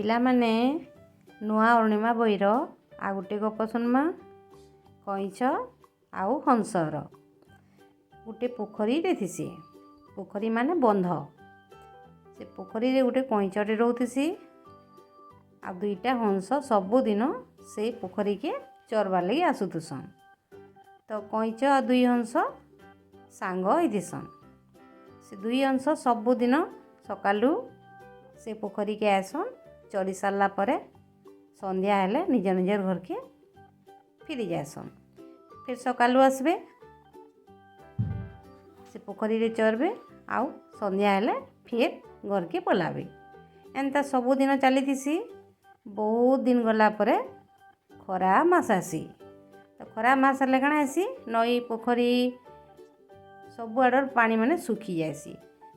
ପିଲାମାନେ ନୂଆ ଅରୁଣିମା ବହିର ଆଉ ଗୋଟେ ଗପ ଶୁଣମା। କଇଁଛ ଆଉ ହଂସର। ଗୋଟେ ପୋଖରୀରେ ଥିସି। ପୋଖରୀ ମାନେ ବନ୍ଧ। ସେ ପୋଖରୀରେ ଗୋଟେ କଇଁଛଟେ ରହୁଥିସି। ଆଉ ଦୁଇଟା ହଂସ ସବୁଦିନ ସେଇ ପୋଖରୀକେ ଚରବାର୍ ଲାଗି ଆସୁଥିସନ୍। ତ କଇଁଛ ଆଉ ଦୁଇ ହଂସ ସାଙ୍ଗ ହେଇଥିସନ୍। ସେ ଦୁଇ ହଂସ ସବୁଦିନ ସକାଳୁ ସେ ପୋଖରୀକେ ଆସନ୍। ଚରି सारला परे संध्या हेले निज निजर घर के फिरी जासन। फिर सकालू आसबे से पोखरी रे चरबे आउ संध्या हेले फिर घर के पलाबे। एंता सबुदिन चलीसी। बहुत दिन गला परे खरा मास आसी। तो खरा मास हेले काଣା हेसी नई पोखरी सब आडर पानी माने सुखी जासी।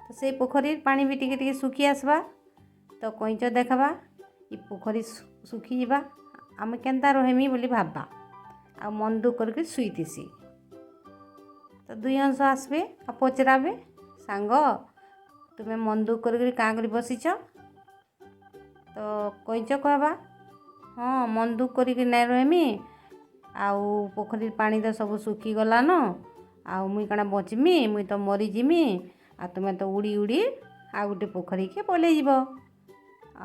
तो से पोखरी पानी भी टिके टिके सुखी आसबा। तो कइंच देखबा ई पोखरी सुखी जावा आमे केनता रहमी बोली भाबबा आ मन दुख करके सुईतिसी। तो दुई हंस आसबे आ पचराबे सांग तुमे मन दुख करके का करी बसीच। तो कइंच कहबा हाँ मन दुख करके नहीं रहमी आउ पोखरी पानी तो सब सुखी गला न आउ मुई काना बचमी मुई तो मरी जिमी आ तुमे तो उड़ी उड़ी आ गोटे पोखरी के पलै जीव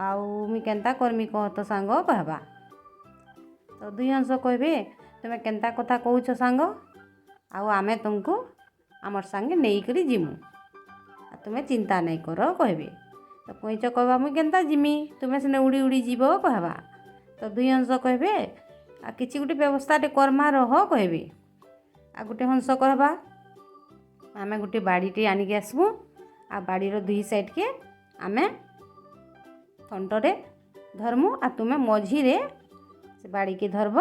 आउ मुई केनता करमी कह तो सांग कहबा। तो दुई हंस कहबे तुमे केनता कथा कहूछ सांग आउ आमे तुमको आमर संगे नहीं करी जिमु आ तुमे चिंता नहीं कर कहबे। तो कइंच कहबा मुई केनता जिमी तुमे सिने उड़ी उड़ी जीव कहबा। तो दुई हंस कहबे आ किछि गुटे व्यवस्था करमा रह कहबे। आ गुटे हंस कहबा आमे गुटे बाड़ीटे आनिके आसबु आ बाड़ीर दुई साइड के आमे थंटरे धरमु आ तुमे मझीरे से बाड़ी के धरब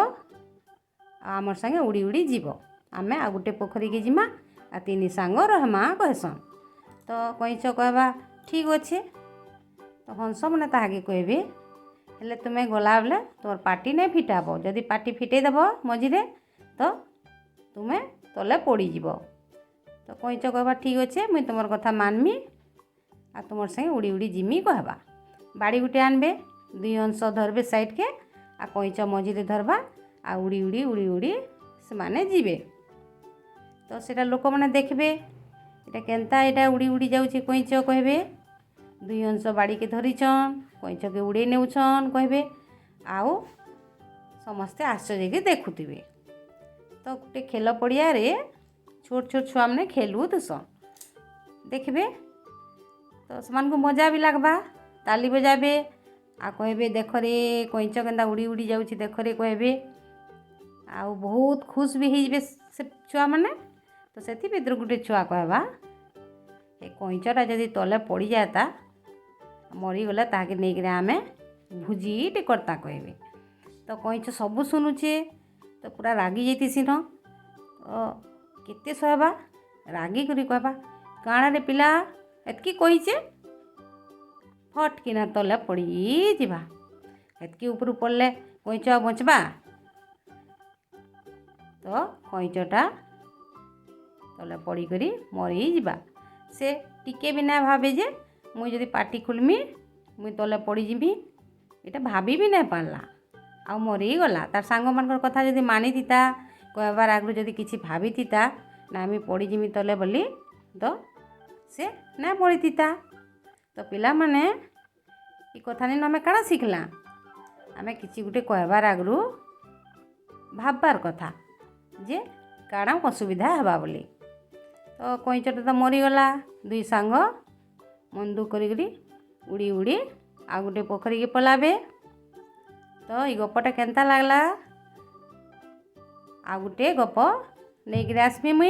आमर संगे उड़ी उड़ी जीव आमे आ गुटे पोखरी के जिमा आ तीन सांग रहमा कहसन। तो कइंच कहबा ठीक अच्छे। तो हंस मने ताहाके कहबे हेले तुमे गला बेले तोर पाटी नहीं फिटाब जदि पाटी फिटे देब मझीरे तो तुमे तले पड़ी जीव। तो कइंच कहबा ठीक अच्छे मुई तुमर कथा मानमी आ तुमर संगे उड़ी उड़ी जिमी कहबा। बाड़ी गुटे आनबे दुई हंस धरबे साइड के आ कइंच मझीरे धरबा आ उड़ी उड़ी उड़ी उड़ी से माने जीवे। तो सेटा लोक माने देखबे एटा केनता एटा उड़ी उड़ी जाउछे कइंच कहबे। दुई हंस बाड़ी के धरिछन कइंच के उड़े नेउछन कहबे आउ समस्ते आश्चर्य के देखुथिबे। तो गोटे खेल पड़िया रे छोट छोट छुआ माने खेलुथसन देखबे। तो समान को मजा भी लागबा ताली बजाबे आ कहबे देख रे कइंच केनता उड़ी उड़ी जाउछी देख रे कहबे आउ बहुत खुश भी ହେଇଯିବେ से छुआ माने। तो सेथि भीतर गुटे छुआ कहबा ए कइंचटा जदि तले पड़ी जाता मरी गला ताके नै करे आमे भुजीटे करता कहबे। तो कइंच सब सुनुछे तो पूरा रागी जैतिसी न। तो केते सहबा रागी करी कहबा काଣା रे पिला एतकी कहिचे फट किना तले पड़ी जीवा एतकी ऊपर पड़ले कइंच बचबा। तो कइंचटा तले पड़ी करी मरी जीवा से टिके भी ना भाबे जे मुई जदि पाटी खुलमी मुई तले पड़ी जीवी एटा भाबी भी नहीं पारला आ मरी गला। तार सांग मानकर कथा जदि मानी थिता कहबार आगु जदि किछि भाबी थिता ना आमी पड़ी जिमी तले बोली तो से ना पड़ी थिता। तो पिला माने ई कथा नि आमे काଣା शिखला आमे किछि गुटे कहबार आगु भाबबार कथा जे काଣା असुविधा हेबा बोली। तो कइंचटा तो मरी गला दुई सांग मन दुख करी उड़ी उड़ी आ गुटे पोखरी के पलाबे। तो ई गपटा केनता लागला आ गुटे गप नहीं आसबी मुई।